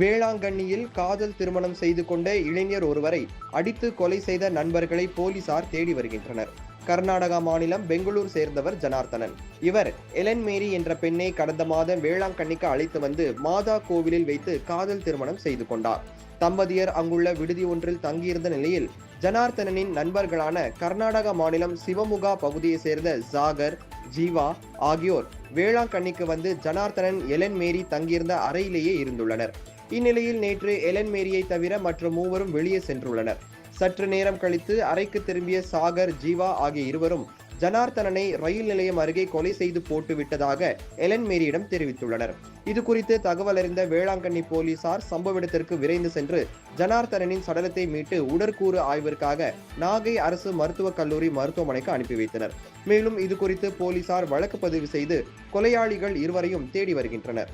வேளாங்கண்ணியில் காதல் திருமணம் செய்து கொண்ட இளைஞர் ஒருவரை அடித்து கொலை செய்த நண்பர்களை போலீசார் தேடி வருகின்றனர். கர்நாடகா மாநிலம் பெங்களூர் சேர்ந்தவர் ஜனார்த்தனன். இவர் எலன் மேரி என்ற பெண்ணை கடந்த மாதம் வேளாங்கண்ணிக்கு அழைத்து வந்து மாதா கோவிலில் வைத்து காதல் திருமணம் செய்து கொண்டார். தம்பதியர் அங்குள்ள விடுதி ஒன்றில் தங்கியிருந்த நிலையில் ஜனார்த்தனனின் நண்பர்களான கர்நாடகா மாநிலம் சிவமுகா பகுதியை சேர்ந்த ஜாகர், ஜீவா ஆகியோர் வேளாங்கண்ணிக்கு வந்து ஜனார்த்தனன், எலன் மேரி தங்கியிருந்த அறையிலேயே இருந்துள்ளனர். இந்நிலையில் நேற்று எலன் மேரியை தவிர மற்ற மூவரும் வெளியே சென்றுள்ளனர். சற்று நேரம் கழித்து அறைக்கு திரும்பிய சாகர், ஜீவா ஆகிய இருவரும் ஜனார்த்தனனை ரயில் நிலையம் அருகே கொலை செய்து போட்டு விட்டதாக எலன் மேரியிடம் தெரிவித்துள்ளனர். இது குறித்து தகவல் அறிந்த வேளாங்கண்ணி போலீசார் சம்பவ இடத்திற்கு விரைந்து சென்று ஜனார்த்தனனின் சடலத்தை மீட்டு உடற்கூறு ஆய்விற்காக நாகை அரசு மருத்துவக் கல்லூரி மருத்துவமனைக்கு அனுப்பி வைத்தனர். மேலும் இது குறித்து போலீசார் வழக்கு பதிவு செய்து கொலையாளிகள் இருவரையும் தேடி வருகின்றனர்.